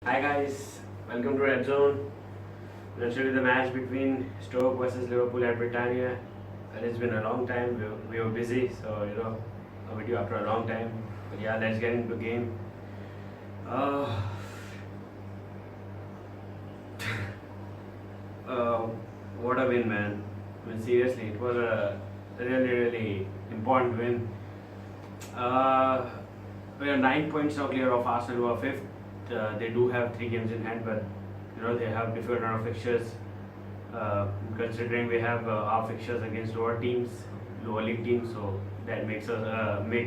Hi guys, welcome to RedZone. Let's show you the match between Stoke versus Liverpool at Britannia. And it's been a long time. We were busy, so a video after a long time. But yeah, let's get into the game. Uh, uh, what a win, man! I mean, seriously, it was a really important win. Uh, we are 9 points now clear of Arsenal, who are fifth. They do have 3 games in hand, but they have difficult run of fixtures. Considering we have our fixtures against lower teams, lower league teams, so that makes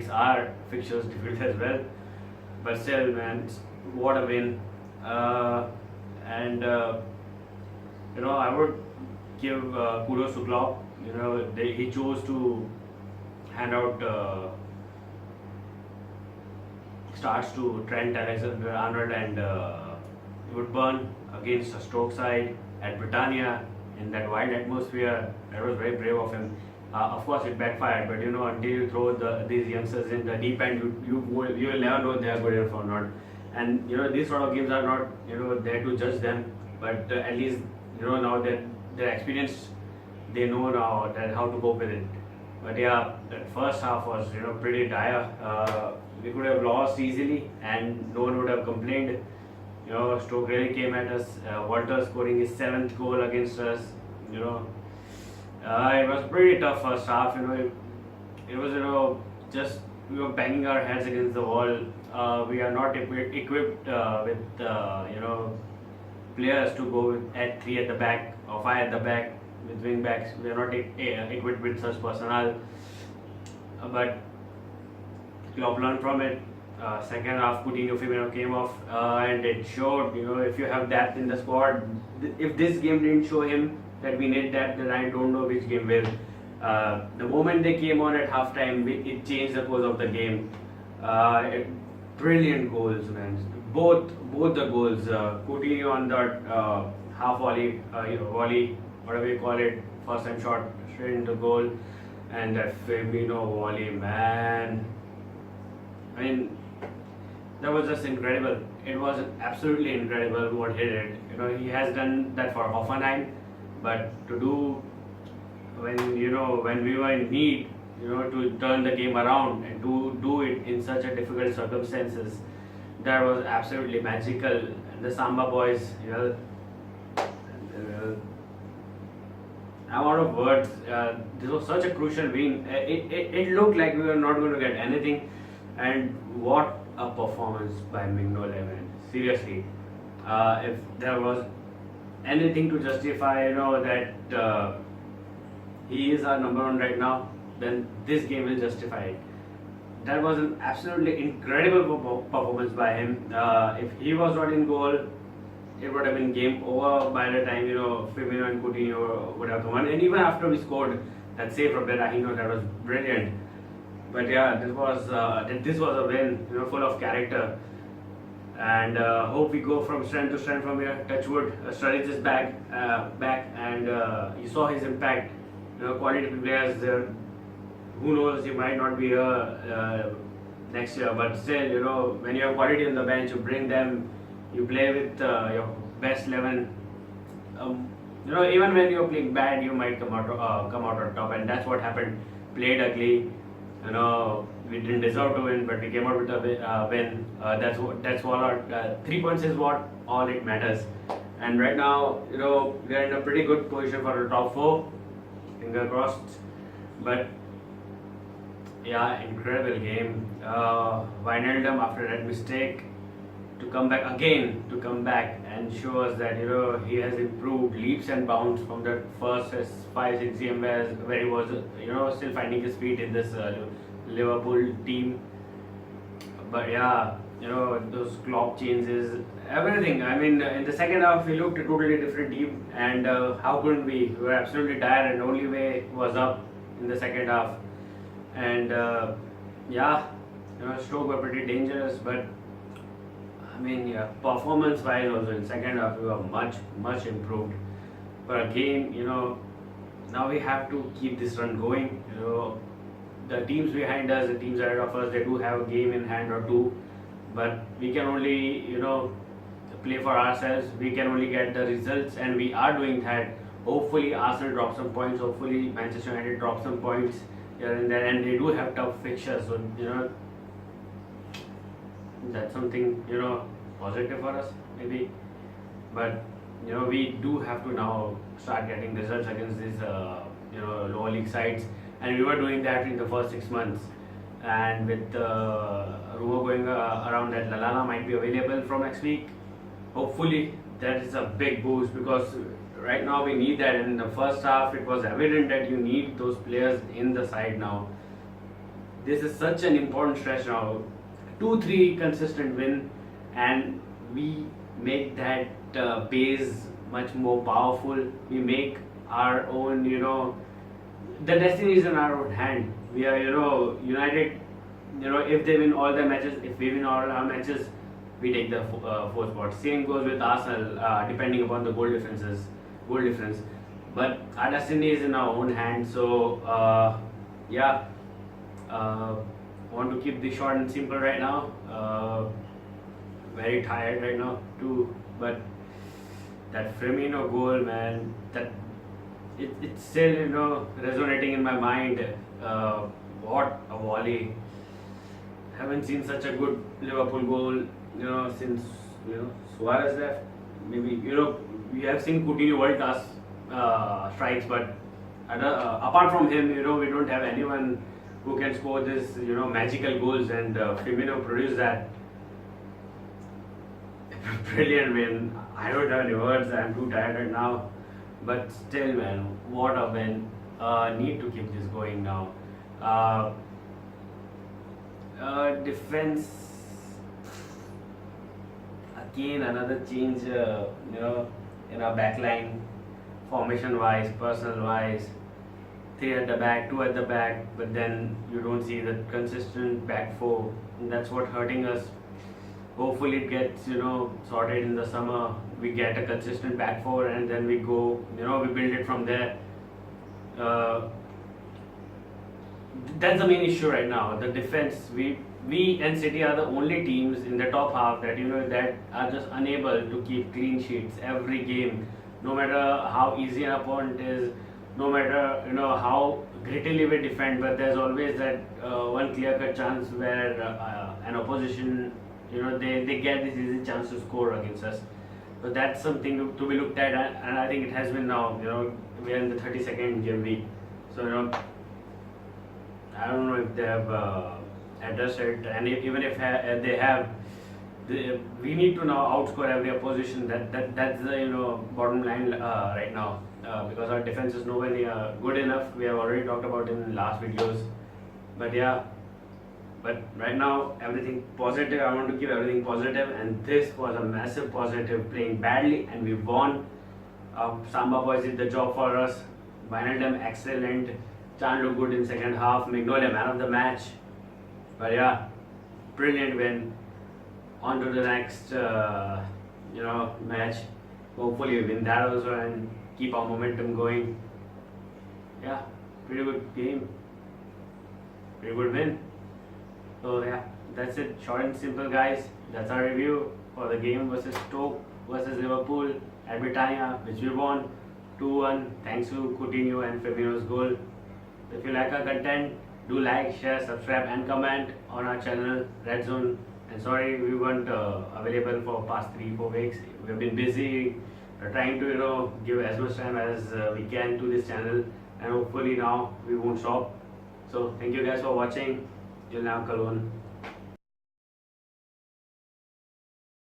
our fixtures difficult as well. But still, man, what a win! And I would give kudos to Klopp. He chose to hand out starts to Trent Alexander-Arnold and Woodburn against a Stoke side at Britannia in that wild atmosphere. That was very brave of him. Of course, it backfired, but until you throw these youngsters in the deep end, you will never know they are good enough or not. And these sort of games are not there to judge them, but at least now that they're experienced, they know now that how to cope with it. But yeah, that first half was pretty dire. We could have lost easily, and no one would have complained. Stoke really came at us. Walter scoring his 7th goal against us. It was pretty tough first half. It was just we were banging our heads against the wall. We are not equipped with players to go at 3 at the back or 5 at the back with wing backs. We are not equipped with such personnel. But Klopp learned from it. Second half, Coutinho Firmino came off, and it showed. If you have depth in the squad, if this game didn't show him that we need depth, then I don't know which game will. The moment they came on at halftime, it changed the course of the game. Brilliant goals, man. Both the goals. Coutinho on that half volley, whatever you call it, first time shot straight into goal, and that Firmino volley, man. I mean, that was just incredible. It was absolutely incredible what he did. He has done that for Hoffenheim, but to do when we were in need, to turn the game around and to do it in such a difficult circumstances, that was absolutely magical. And the Samba boys, I'm out of words. This was such a crucial win. It looked like we were not going to get anything. And what a performance by Mignolet, man. Seriously, if there was anything to justify, that he is our number one right now, then this game will justify it. That was an absolutely incredible performance by him. If he was not in goal, it would have been game over by the time Firmino and Coutinho would have come on. And even after we scored that save from Berahino, that was brilliant. But yeah, this was a win, full of character, and hope we go from strength to strength from here. Touchwood, Sturridge is back, and you saw his impact. Quality players there. Who knows? He might not be here next year, but still, when you have quality on the bench, you bring them. You play with your best 11. Even when you're playing bad, you might come out on top, and that's what happened. Played ugly. We didn't deserve to win, but we came out with a win. That's all. Our 3 points is what all it matters. And right now, we are in a pretty good position for the top 4. Finger crossed. But yeah, incredible game. Wijnaldum, after that mistake, to come back and show us that he has improved leaps and bounds from the first 5-6 games where he was still finding his feet in this Liverpool team. But yeah, those Klopp changes, everything. I mean, in the second half we looked a totally different team, and how couldn't we? We were absolutely tired, and the only way was up in the second half. And Stoke were pretty dangerous, but I mean, yeah, performance-wise also in second half we were much improved. But again, now we have to keep this run going. The teams behind us, the teams ahead of us, they do have a game in hand or two, but we can only play for ourselves. We can only get the results, and we are doing that. Hopefully, Arsenal drop some points. Hopefully, Manchester United drop some points here and there, and they do have tough fixtures. So that's something positive for us maybe. But we do have to now start getting results against these lower league sides, and we were doing that in the first 6 months. And with rumor going around that Lalana might be available from next week, hopefully that is a big boost, because right now we need that. In the first half, it was evident that you need those players in the side now. This is such an important stretch now. 2-3 consistent win, and we make that base much more powerful. We make our own, the destiny is in our own hand. We are, United, if they win all their matches, if we win all our matches, we take the fourth spot. Same goes with Arsenal, depending upon the goal difference. But our destiny is in our own hands. So, want to keep this short and simple right now. Very tired right now too. But that Firmino goal, man, that it's still resonating in my mind. What a volley! Haven't seen such a good Liverpool goal since Suarez left. Maybe we have seen Coutinho world class strikes, but apart from him, we don't have anyone who can score this magical goals, and Firmino produced that. Brilliant win. I don't have any words. I'm too tired right now, but still, man, what a win. Need to keep this going now. Defense, again another change in our backline, formation wise, personnel wise. 3 at the back, 2 at the back, but then you don't see the consistent back 4, and that's what hurting us. Hopefully it gets sorted in the summer. We get a consistent back 4, and then we go we build it from there. That's the main issue right now. The defense. We and City are the only teams in the top half that that are just unable to keep clean sheets every game, no matter how easy an opponent is, no matter how grittily we defend. But there's always that one clear-cut chance where an opposition they get this easy chance to score against us. So that's something to be looked at, and I think it has been now. We are in the 32nd game week, so I don't know if they have addressed it, and even if they have, we need to now outscore every opposition. That's the bottom line right now, because our defense is nowhere near good enough. We have already talked about in last videos, but right now everything positive. I want to keep everything positive, and this was a massive positive. Playing badly and we won. Samba boys did the job for us. Wijnaldum excellent. Chan looked good in second half. Mignolet man of the match. But brilliant win. On to the next match. Hopefully we win that also and keep our momentum going. Pretty good game. Pretty good win. So that's it. Short and simple, guys. That's our review for the game versus Stoke versus Liverpool at Britannia, which we won 2-1 thanks to Coutinho and Firmino's goal. If you like our content, do like, share, subscribe and comment on our channel RedZone. And sorry we weren't available for past 3-4 weeks. We've been busy trying to give as much time as we can to this channel, and hopefully now we won't stop. So thank you guys for watching. Till now, Kalon.